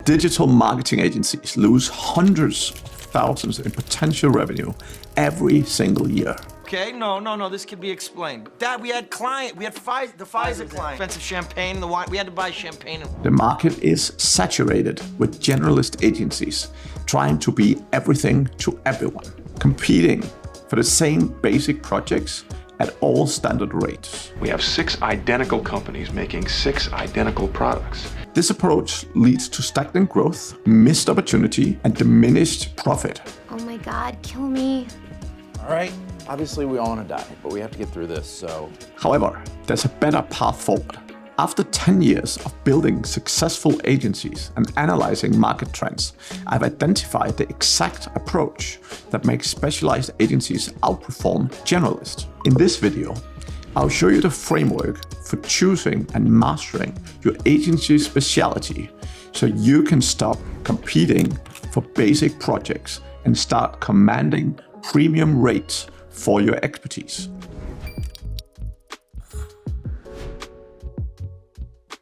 digital marketing agencies lose hundreds of thousands in potential revenue every single year. Okay, no, this can be explained. Dad, we had the Pfizer client. Expensive champagne, the wine, we had to buy champagne. The market is saturated with generalist agencies trying to be everything to everyone, competing for the same basic projects at all standard rates. We have 6 identical companies making 6 identical products. This approach leads to stagnant growth, missed opportunity, and diminished profit. Oh my God, kill me. All right, obviously we all want to die, but we have to get through this, so. However, there's a better path forward. After 10 years of building successful agencies and analyzing market trends, I've identified the exact approach that makes specialized agencies outperform generalists. In this video, I'll show you the framework for choosing and mastering your agency specialty so you can stop competing for basic projects and start commanding premium rates for your expertise.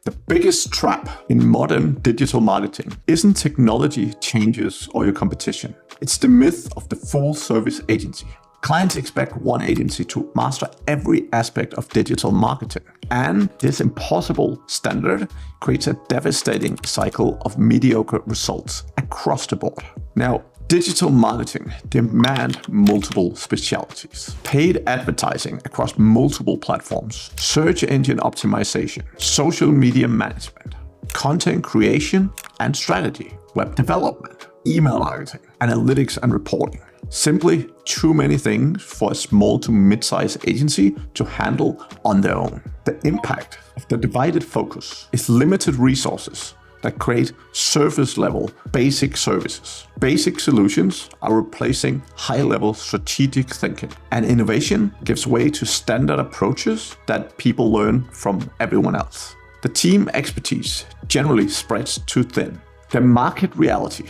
The biggest trap in modern digital marketing isn't technology changes or your competition. It's the myth of the full service agency. Clients expect one agency to master every aspect of digital marketing, and this impossible standard creates a devastating cycle of mediocre results across the board. Now, digital marketing demands multiple specialties. Paid advertising across multiple platforms, search engine optimization, social media management, content creation and strategy, web development, email marketing, analytics and reporting. Simply too many things for a small to mid-sized agency to handle on their own. The impact of the divided focus is limited resources that create surface-level basic services. Basic solutions are replacing high-level strategic thinking, and innovation gives way to standard approaches that people learn from everyone else. The team expertise generally spreads too thin. The market reality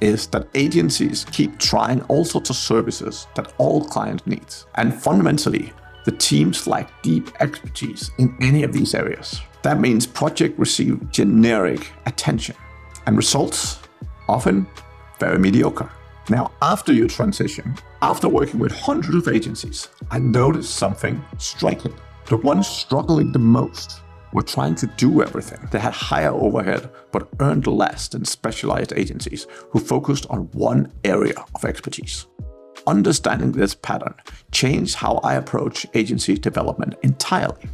is that agencies keep trying all sorts of services that all clients need, and fundamentally, the teams lack deep expertise in any of these areas. That means projects receive generic attention and results often very mediocre. Now, after your transition, after working with hundreds of agencies, I noticed something striking. The ones struggling the most were trying to do everything. They had higher overhead but earned less than specialized agencies who focused on one area of expertise. Understanding this pattern changed how I approach agency development entirely.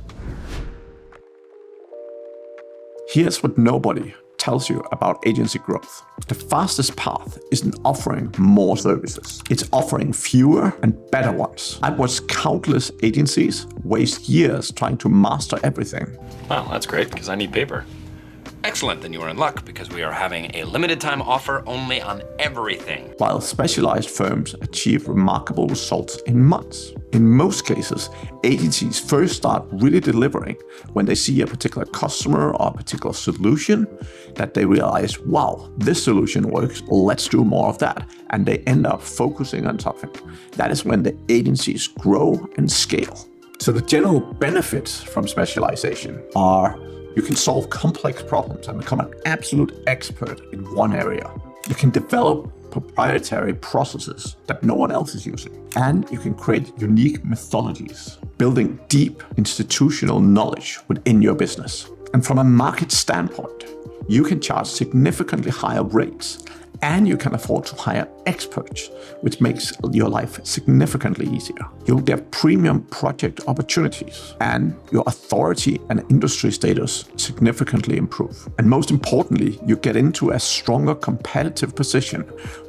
Here's what nobody tells you about agency growth. The fastest path isn't offering more services. It's offering fewer and better ones. I've watched countless agencies waste years trying to master everything. Wow, that's great, because I need paper. Excellent, then you are in luck, because we are having a limited time offer only on everything. While specialized firms achieve remarkable results in months. In most cases, agencies first start really delivering when they see a particular customer or a particular solution that they realize, wow, this solution works, let's do more of that. And they end up focusing on something. That is when the agencies grow and scale. So the general benefits from specialization are you can solve complex problems and become an absolute expert in one area. You can develop proprietary processes that no one else is using. And you can create unique methodologies, building deep institutional knowledge within your business. And from a market standpoint, you can charge significantly higher rates and you can afford to hire experts, which makes your life significantly easier. You'll get premium project opportunities and your authority and industry status significantly improve. And most importantly, you get into a stronger competitive position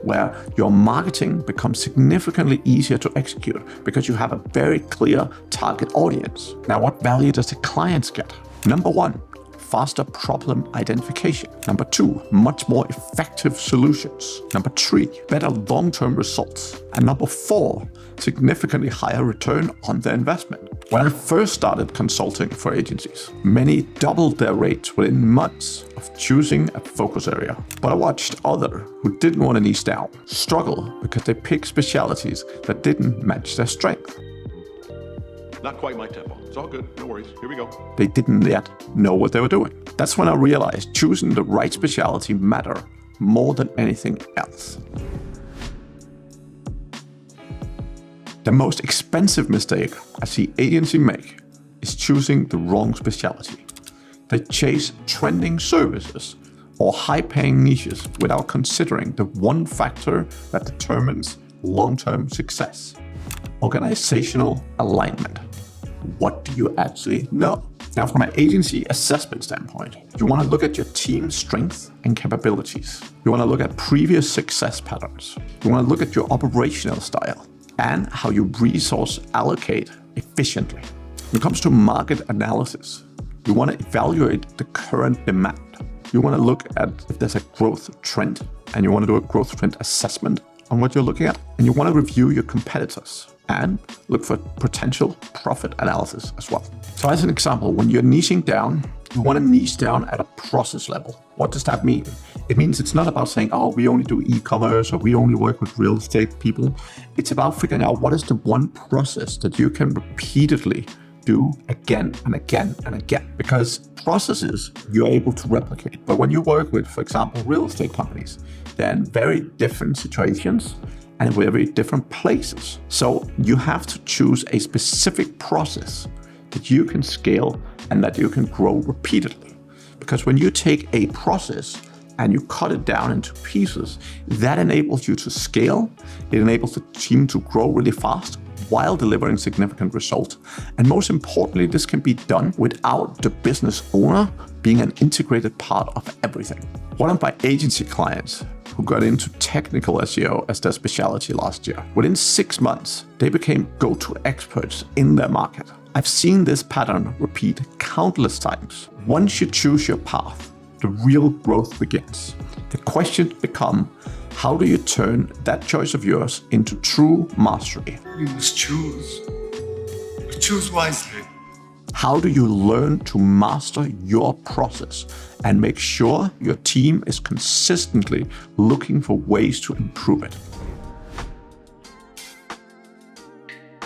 where your marketing becomes significantly easier to execute because you have a very clear target audience. Now, what value does the clients get? Number one, faster problem identification. Number two, much more effective solutions. Number three, better long-term results. And number four, significantly higher return on their investment. When I first started consulting for agencies, many doubled their rates within months of choosing a focus area. But I watched others who didn't want to niche down struggle because they picked specialties that didn't match their strength. Not quite my tempo. It's all good. No worries. Here we go. They didn't yet know what they were doing. That's when I realized choosing the right specialty mattered more than anything else. The most expensive mistake I see agency make is choosing the wrong specialty. They chase trending services or high-paying niches without considering the one factor that determines long-term success: organizational alignment. What do you actually know? Now, from an agency assessment standpoint, you want to look at your team's strengths and capabilities. You want to look at previous success patterns. You want to look at your operational style and how you resource allocate efficiently. When it comes to market analysis, you want to evaluate the current demand. You want to look at if there's a growth trend, and you want to do a growth trend assessment on what you're looking at. And you want to review your competitors and look for potential profit analysis as well. So as an example, when you're niching down, you want to niche down at a process level. What does that mean? It means it's not about saying, oh, we only do e-commerce or we only work with real estate people. It's about figuring out what is the one process that you can repeatedly do again and again and again. Because processes you're able to replicate. But when you work with, for example, real estate companies, they're in very different situations and very different places. So you have to choose a specific process that you can scale and that you can grow repeatedly. Because when you take a process and you cut it down into pieces, that enables you to scale. It enables the team to grow really fast while delivering significant results. And most importantly, this can be done without the business owner being an integrated part of everything. One of my agency clients who got into technical SEO as their specialty last year, within 6 months, they became go-to experts in their market. I've seen this pattern repeat countless times. Once you choose your path, the real growth begins. The questions become, how do you turn that choice of yours into true mastery? You must choose. Choose wisely. How do you learn to master your process and make sure your team is consistently looking for ways to improve it?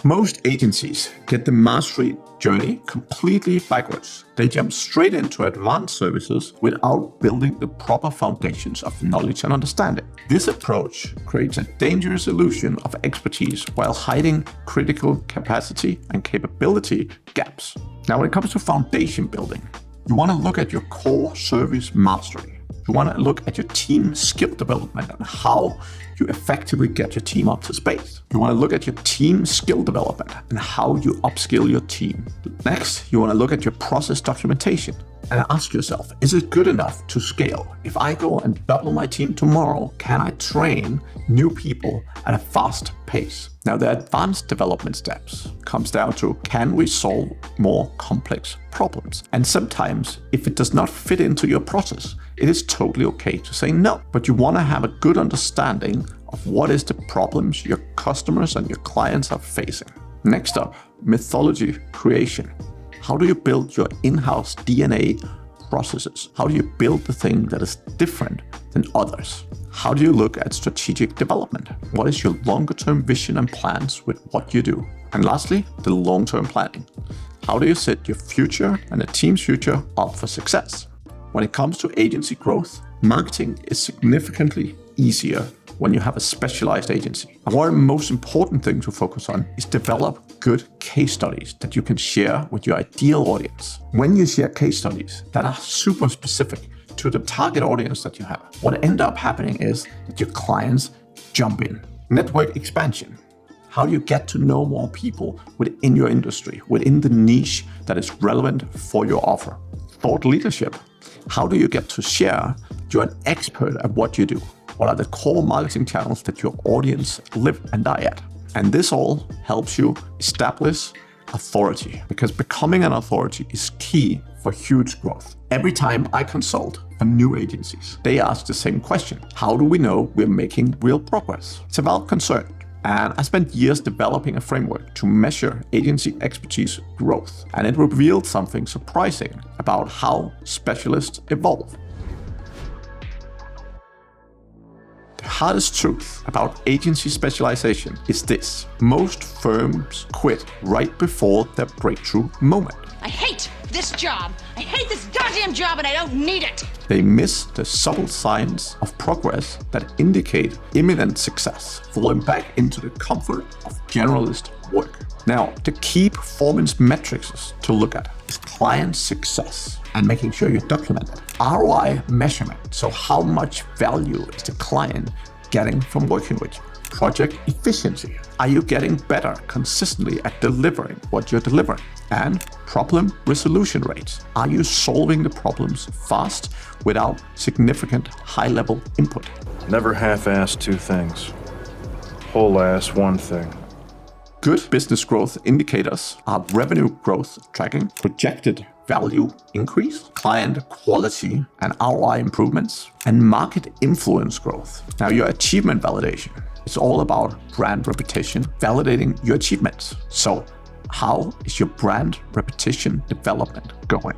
Most agencies get the mastery journey completely backwards. They jump straight into advanced services without building the proper foundations of knowledge and understanding. This approach creates a dangerous illusion of expertise while hiding critical capacity and capability gaps. Now, when it comes to foundation building, you want to look at your core service mastery. You want to look at your team skill development and how you effectively get your team up to speed. You want to look at your team skill development and how you upskill your team. Next, you want to look at your process documentation and ask yourself, is it good enough to scale? If I go and double my team tomorrow, can I train new people at a fast pace? Now, the advanced development steps comes down to, can we solve more complex problems? And sometimes, if it does not fit into your process, it is totally okay to say no. But you want to have a good understanding of what is the problems your customers and your clients are facing. Next up, methodology creation. How do you build your in-house DNA processes? How do you build the thing that is different than others? How do you look at strategic development? What is your longer-term vision and plans with what you do? And lastly, the long-term planning. How do you set your future and the team's future up for success? When it comes to agency growth, marketing is significantly easier when you have a specialized agency. And one of the most important things to focus on is develop good case studies that you can share with your ideal audience. When you share case studies that are super specific to the target audience that you have, what ends up happening is that your clients jump in. Network expansion. How do you get to know more people within your industry, within the niche that is relevant for your offer? Thought leadership. How do you get to share you're an expert at what you do? What are the core marketing channels that your audience live and die at? And this all helps you establish authority, because becoming an authority is key for huge growth. Every time I consult for new agencies, they ask the same question. How do we know we're making real progress? It's about concern. And I spent years developing a framework to measure agency expertise growth. And it revealed something surprising about how specialists evolve. The hardest truth about agency specialization is this: most firms quit right before their breakthrough moment. I hate this job. I hate this goddamn job and I don't need it. They miss the subtle signs of progress that indicate imminent success, falling back into the comfort of generalist work. Now, the key performance metrics to look at is client success and making sure you document it. ROI measurement, so how much value is the client getting from working with you? Project efficiency. Are you getting better consistently at delivering what you're delivering? And problem resolution rates. Are you solving the problems fast without significant high-level input? Never half-ass two things. Whole-ass one thing. Good business growth indicators are revenue growth tracking, projected value increase, client quality and ROI improvements, and market influence growth. Now, your achievement validation. It's all about brand reputation, validating your achievements. So, how is your brand reputation development going?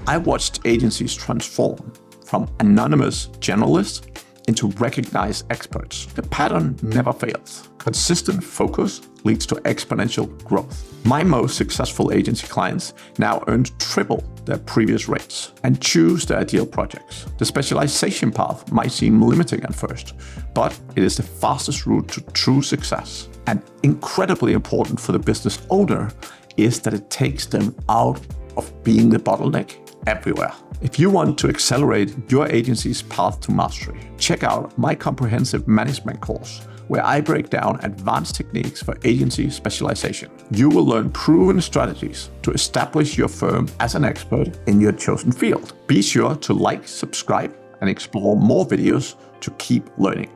I watched agencies transform from anonymous generalists into recognized experts. The pattern never fails. Consistent focus leads to exponential growth. My most successful agency clients now earn triple their previous rates and choose their ideal projects. The specialization path might seem limiting at first, but it is the fastest route to true success. And incredibly important for the business owner is that it takes them out of being the bottleneck everywhere. If you want to accelerate your agency's path to mastery, check out my comprehensive management course, where I break down advanced techniques for agency specialization. You will learn proven strategies to establish your firm as an expert in your chosen field. Be sure to like, subscribe, and explore more videos to keep learning.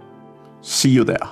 See you there.